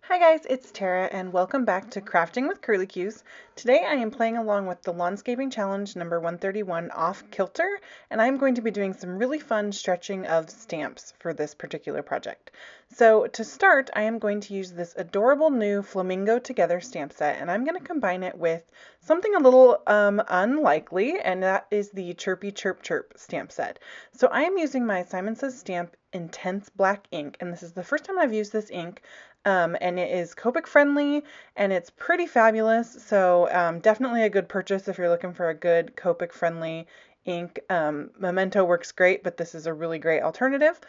Hi guys, it's Tara and welcome back to Crafting with Curlicues. Today I am playing along with the Lawnscaping Challenge number 131 off Kilter, and I'm going to be doing some really fun stretching of stamps for this particular project. So to start, I am going to use this adorable new Flamingo Together stamp set, and I'm going to combine it with something a little unlikely, and that is the Chirpy Chirp Chirp stamp set. So I am using my Simon Says Stamp Intense Black ink, and this is the first time I've used this ink. And it is Copic friendly and it's pretty fabulous. So definitely a good purchase if you're looking for a good Copic friendly ink. Memento works great, but this is a really great alternative.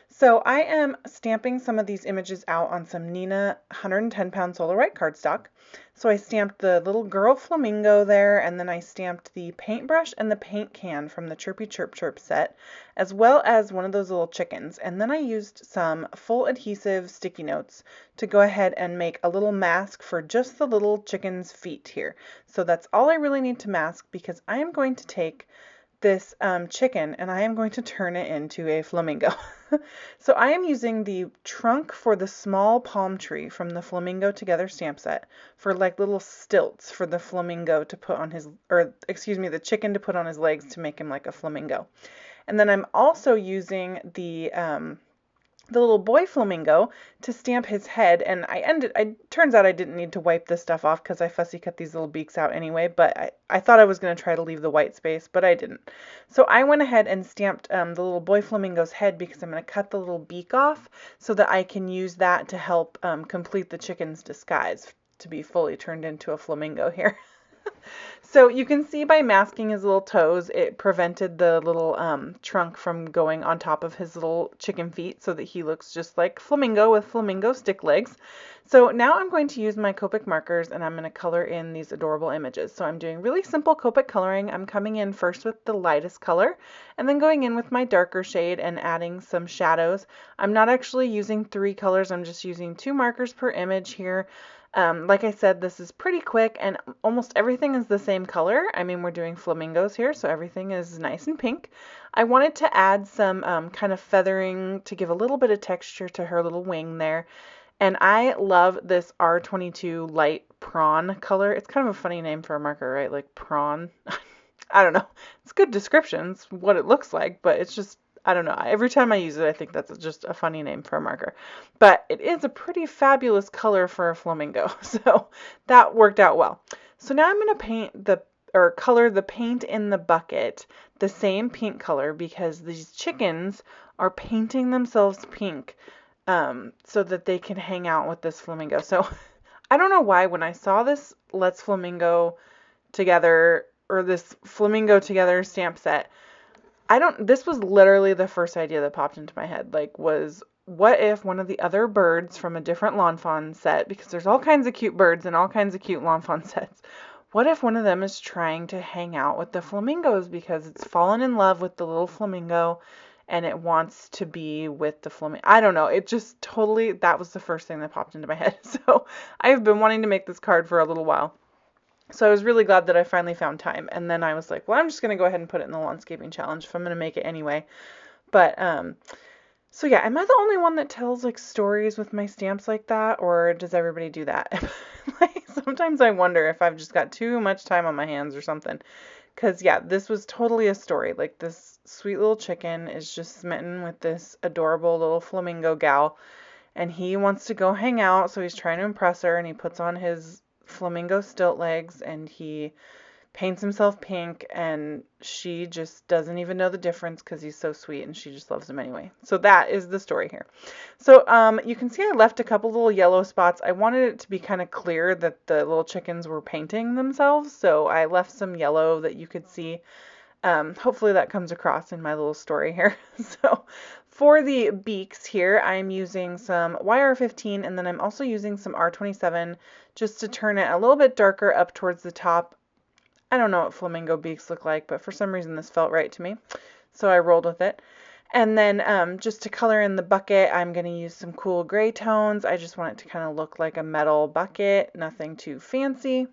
So I am stamping some of these images out on some Nina 110-pound Solar White cardstock. So I stamped the little girl flamingo there, and then I stamped the paintbrush and the paint can from the Chirpy Chirp Chirp set, as well as one of those little chickens. And then I used some full adhesive sticky notes to go ahead and make a little mask for just the little chicken's feet here. So that's all I really need to mask, because I am going to take this chicken and I am going to turn it into a flamingo. So I am using the trunk for the small palm tree from the Flamingo Together stamp set for like little stilts for the flamingo to put on his, or excuse me, the chicken to put on his legs to make him like a flamingo. And then I'm also using the little boy flamingo to stamp his head, and turns out I didn't need to wipe this stuff off because I fussy cut these little beaks out anyway, but I thought I was going to try to leave the white space, but I didn't. So I went ahead and stamped the little boy flamingo's head because I'm going to cut the little beak off so that I can use that to help complete the chicken's disguise to be fully turned into a flamingo here. So you can see by masking his little toes, it prevented the little trunk from going on top of his little chicken feet so that he looks just like Flamingo with flamingo stick legs. So now I'm going to use my Copic markers and I'm going to color in these adorable images. So I'm doing really simple Copic coloring. I'm coming in first with the lightest color and then going in with my darker shade and adding some shadows. I'm not actually using 3 colors. I'm just using 2 markers per image here. Like I said, this is pretty quick and almost everything is the same color. I mean, we're doing flamingos here, so everything is nice and pink. I wanted to add some kind of feathering to give a little bit of texture to her little wing there. And I love this R22 light prawn color. It's kind of a funny name for a marker, right? Like prawn. I don't know. It's good descriptions, what it looks like, but it's just, I don't know. Every time I use it, I think that's just a funny name for a marker. But it is a pretty fabulous color for a flamingo, so that worked out well. So now I'm going to color the paint in the bucket the same pink color because these chickens are painting themselves pink so that they can hang out with this flamingo. So I don't know why when I saw this Let's Flamingo Together or this Flamingo Together stamp set, this was literally the first idea that popped into my head, like, was what if one of the other birds from a different Lawn Fawn set, because there's all kinds of cute birds and all kinds of cute Lawn Fawn sets, what if one of them is trying to hang out with the flamingos because it's fallen in love with the little flamingo and it wants to be with the flamingo? I don't know. It just totally, that was the first thing that popped into my head. So I've been wanting to make this card for a little while. So I was really glad that I finally found time. And then I was like, well, I'm just going to go ahead and put it in the Lawnscaping Challenge if I'm going to make it anyway. But, so yeah, am I the only one that tells like stories with my stamps like that? Or does everybody do that? Like, sometimes I wonder if I've just got too much time on my hands or something. Because yeah, this was totally a story. Like, this sweet little chicken is just smitten with this adorable little flamingo gal. And he wants to go hang out, so he's trying to impress her, and he puts on his flamingo stilt legs and he paints himself pink, and she just doesn't even know the difference because he's so sweet and she just loves him anyway. So that is the story here. So you can see I left a couple little yellow spots. I wanted it to be kind of clear that the little chickens were painting themselves, so I left some yellow that you could see. Hopefully that comes across in my little story here. So for the beaks here, I'm using some YR15 and then I'm also using some R27 just to turn it a little bit darker up towards the top. I don't know what flamingo beaks look like, but for some reason this felt right to me, so I rolled with it. And then just to color in the bucket, I'm going to use some cool gray tones. I just want it to kind of look like a metal bucket, nothing too fancy.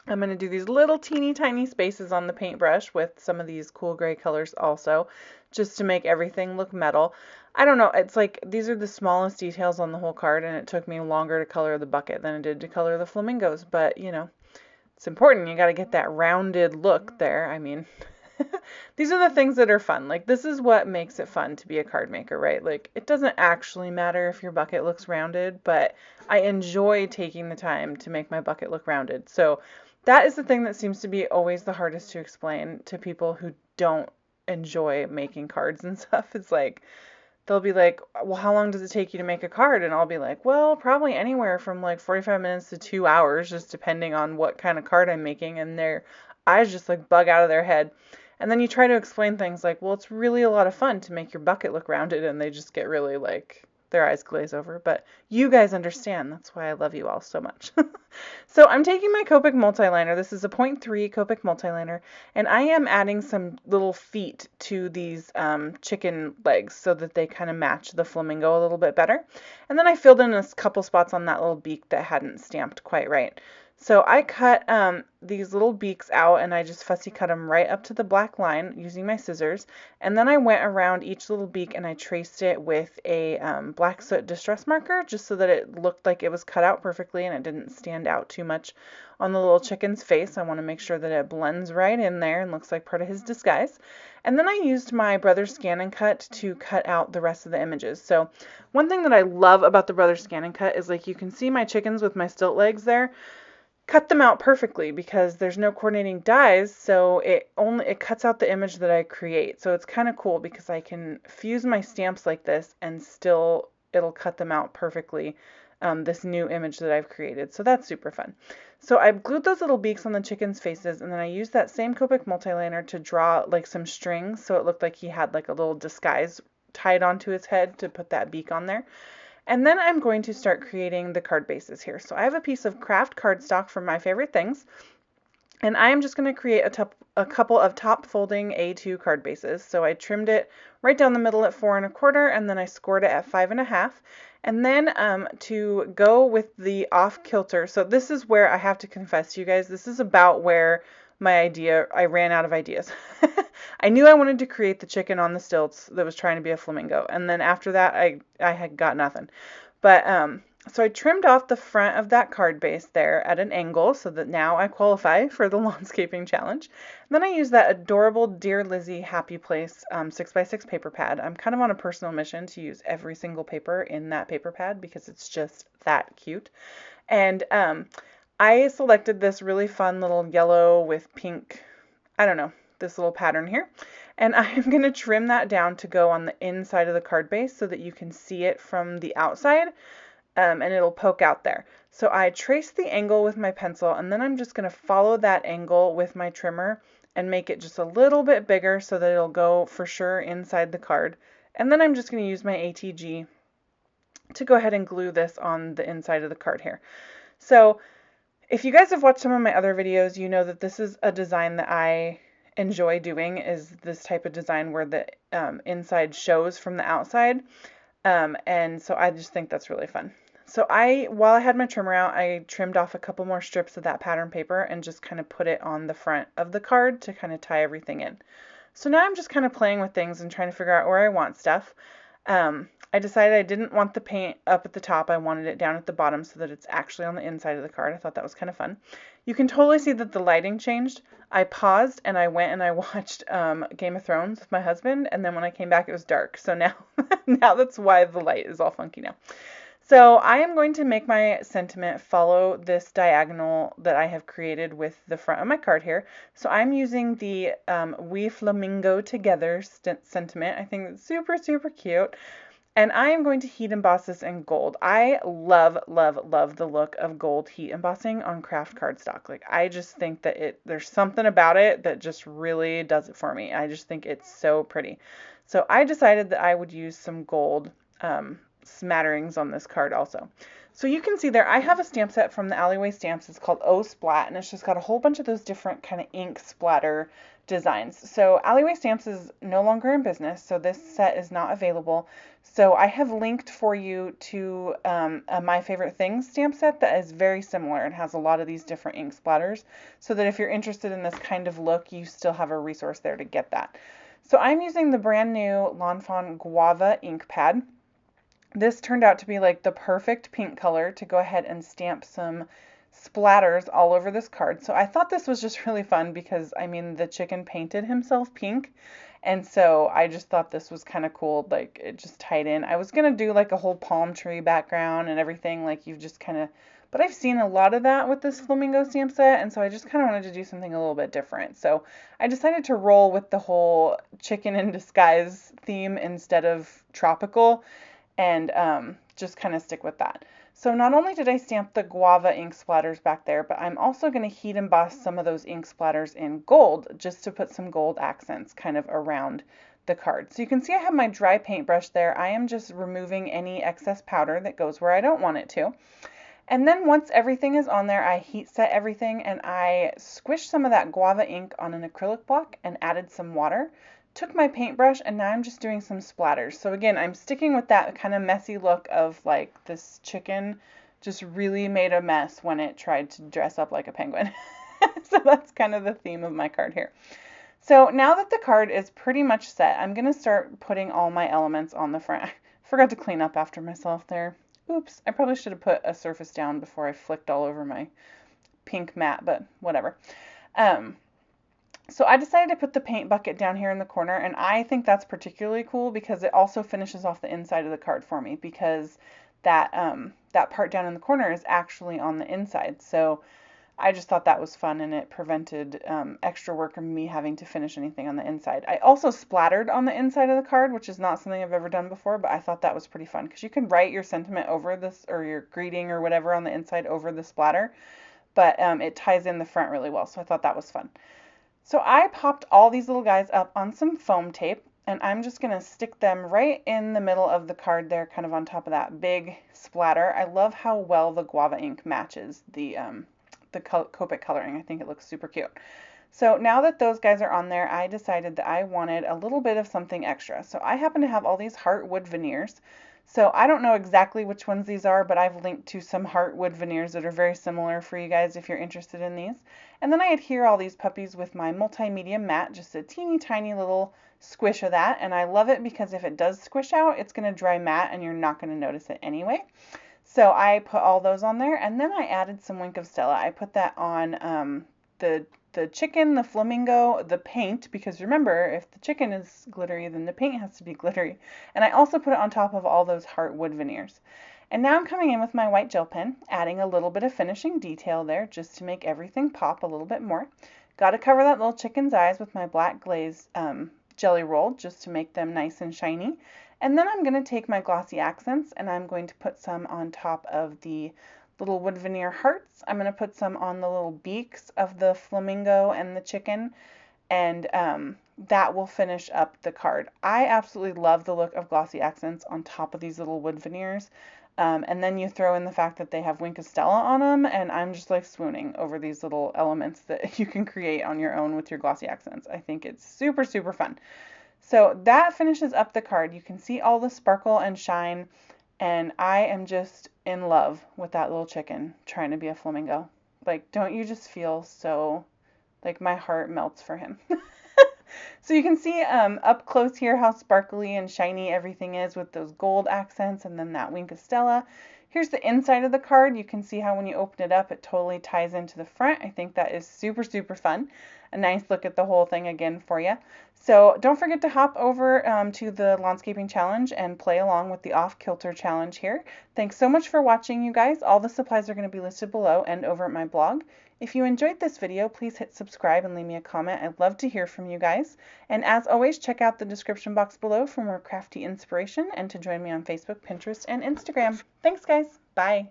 I'm going to do these little teeny tiny spaces on the paintbrush with some of these cool gray colors also, just to make everything look metal. I don't know, it's like these are the smallest details on the whole card, and it took me longer to color the bucket than it did to color the flamingos, but you know, it's important. You got to get that rounded look there. I mean, these are the things that are fun. Like, this is what makes it fun to be a card maker, right? Like, it doesn't actually matter if your bucket looks rounded, but I enjoy taking the time to make my bucket look rounded. So that is the thing that seems to be always the hardest to explain to people who don't enjoy making cards and stuff. It's like, they'll be like, well, how long does it take you to make a card? And I'll be like, well, probably anywhere from like 45 minutes to 2 hours, just depending on what kind of card I'm making. And their eyes just like bug out of their head. And then you try to explain things like, well, it's really a lot of fun to make your bucket look rounded. And they just get really like, their eyes glaze over. But you guys understand. That's why I love you all so much. So I'm taking my Copic multiliner. This is a 0.3 Copic multiliner, and I am adding some little feet to these chicken legs so that they kind of match the flamingo a little bit better. And then I filled in a couple spots on that little beak that hadn't stamped quite right. So I cut these little beaks out, and I just fussy cut them right up to the black line using my scissors. And then I went around each little beak and I traced it with a black soot distress marker, just so that it looked like it was cut out perfectly and it didn't stand out too much on the little chicken's face. I want to make sure that it blends right in there and looks like part of his disguise. And then I used my Brother Scan and Cut to cut out the rest of the images. So one thing that I love about the Brother Scan and Cut is, like, you can see my chickens with my stilt legs there. Cut them out perfectly because there's no coordinating dies, so it cuts out the image that I create. So it's kind of cool because I can fuse my stamps like this and still it'll cut them out perfectly, this new image that I've created. So that's super fun. So I glued those little beaks on the chicken's faces, and then I used that same Copic multiliner to draw like some strings, so it looked like he had like a little disguise tied onto his head to put that beak on there. And then I'm going to start creating the card bases here. So I have a piece of craft cardstock from My Favorite Things, and I am just going to create a couple of top folding A2 card bases. So I trimmed it right down the middle at 4 1/4, and then I scored it at 5 1/2. And then to go with the off kilter, so this is where I have to confess to you guys, this is about where I ran out of ideas. I knew I wanted to create the chicken on the stilts that was trying to be a flamingo, and then after that I had got nothing. But so I trimmed off the front of that card base there at an angle so that now I qualify for the Lawnscaping challenge. And then I used that adorable Dear Lizzie Happy Place 6x6 paper pad. I'm kind of on a personal mission to use every single paper in that paper pad because it's just that cute. And I selected this really fun little yellow with pink, I don't know, this little pattern here. And I'm going to trim that down to go on the inside of the card base so that you can see it from the outside, and it'll poke out there. So I traced the angle with my pencil, and then I'm just going to follow that angle with my trimmer and make it just a little bit bigger so that it'll go for sure inside the card. And then I'm just going to use my ATG to go ahead and glue this on the inside of the card here. So if you guys have watched some of my other videos, you know that this is a design that I enjoy doing, is this type of design where the inside shows from the outside. And so I just think that's really fun. So while I had my trimmer out, I trimmed off a couple more strips of that pattern paper and just kind of put it on the front of the card to kind of tie everything in. So now I'm just kind of playing with things and trying to figure out where I want stuff. I decided I didn't want the paint up at the top. I wanted it down at the bottom so that it's actually on the inside of the card. I thought that was kind of fun. You can totally see that the lighting changed. I paused and I went and I watched Game of Thrones with my husband, and then when I came back it was dark. So now, now that's why the light is all funky now. So I am going to make my sentiment follow this diagonal that I have created with the front of my card here. So I'm using the We Flamingo Together sentiment. I think it's super, super cute. And I am going to heat emboss this in gold. I love, love, love the look of gold heat embossing on craft cardstock. Like, I just think that there's something about it that just really does it for me. I just think it's so pretty. So I decided that I would use some gold smatterings on this card also. So you can see there, I have a stamp set from the Alleyway Stamps. It's called Oh Splat, and it's just got a whole bunch of those different kind of ink splatter designs. So Alleyway Stamps is no longer in business, so this set is not available. So I have linked for you to a My Favorite Things stamp set that is very similar and has a lot of these different ink splatters, so that if you're interested in this kind of look, you still have a resource there to get that. So I'm using the brand new Lawn Fawn Guava ink pad. This turned out to be like the perfect pink color to go ahead and stamp some splatters all over this card. So I thought this was just really fun because, I mean, the chicken painted himself pink. And so I just thought this was kind of cool. Like, it just tied in. I was going to do like a whole palm tree background and everything. Like, you've just kind of, but I've seen a lot of that with this Flamingo stamp set. And so I just kind of wanted to do something a little bit different. So I decided to roll with the whole chicken in disguise theme instead of tropical, and just kind of stick with that. So not only did I stamp the guava ink splatters back there, but I'm also going to heat emboss some of those ink splatters in gold, just to put some gold accents kind of around the card. So you can see I have my dry paintbrush there. I am just removing any excess powder that goes where I don't want it to. And then once everything is on there, I heat set everything, and I squished some of that guava ink on an acrylic block and added some water. Took my paintbrush, and now I'm just doing some splatters. So again, I'm sticking with that kind of messy look of like this chicken just really made a mess when it tried to dress up like a penguin. So that's kind of the theme of my card here. So now that the card is pretty much set, I'm going to start putting all my elements on the front. I forgot to clean up after myself there. Oops, I probably should have put a surface down before I flicked all over my pink mat, but whatever. So I decided to put the paint bucket down here in the corner, and I think that's particularly cool because it also finishes off the inside of the card for me, because that that part down in the corner is actually on the inside. So I just thought that was fun, and it prevented extra work of me having to finish anything on the inside. I also splattered on the inside of the card, which is not something I've ever done before, but I thought that was pretty fun because you can write your sentiment over this, or your greeting or whatever on the inside over the splatter, but it ties in the front really well, so I thought that was fun. So I popped all these little guys up on some foam tape, and I'm just going to stick them right in the middle of the card there, kind of on top of that big splatter. I love how well the guava ink matches the Copic coloring. I think it looks super cute. So now that those guys are on there, I decided that I wanted a little bit of something extra. So I happen to have all these heartwood veneers. So I don't know exactly which ones these are, but I've linked to some heartwood veneers that are very similar for you guys if you're interested in these. And then I adhere all these puppies with my multimedia mat, just a teeny tiny little squish of that. And I love it because if it does squish out, it's going to dry matte and you're not going to notice it anyway. So I put all those on there, and then I added some Wink of Stella. I put that on the chicken, the flamingo, the paint, because remember, if the chicken is glittery, then the paint has to be glittery. And I also put it on top of all those heartwood veneers. And now I'm coming in with my white gel pen, adding a little bit of finishing detail there just to make everything pop a little bit more. Got to cover that little chicken's eyes with my black glaze jelly roll just to make them nice and shiny. And then I'm going to take my glossy accents, and I'm going to put some on top of the little wood veneer hearts. I'm going to put some on the little beaks of the flamingo and the chicken, and that will finish up the card. I absolutely love the look of glossy accents on top of these little wood veneers. And then you throw in the fact that they have Wink of Stella on them, and I'm just like swooning over these little elements that you can create on your own with your glossy accents. I think it's super, super fun. So that finishes up the card. You can see all the sparkle and shine, and I am just in love with that little chicken trying to be a flamingo. Like, don't you just feel so, like, my heart melts for him. So you can see up close here how sparkly and shiny everything is with those gold accents and then that Wink of Stella. Here's the inside of the card. You can see how when you open it up, it totally ties into the front. I think that is super, super fun. A nice look at the whole thing again for you. So don't forget to hop over to the Lawnscaping Challenge and play along with the Off Kilter Challenge here. Thanks so much for watching, you guys. All the supplies are going to be listed below and over at my blog. If you enjoyed this video, please hit subscribe and leave me a comment. I'd love to hear from you guys. And as always, check out the description box below for more crafty inspiration and to join me on Facebook, Pinterest, and Instagram. Thanks, guys. Bye.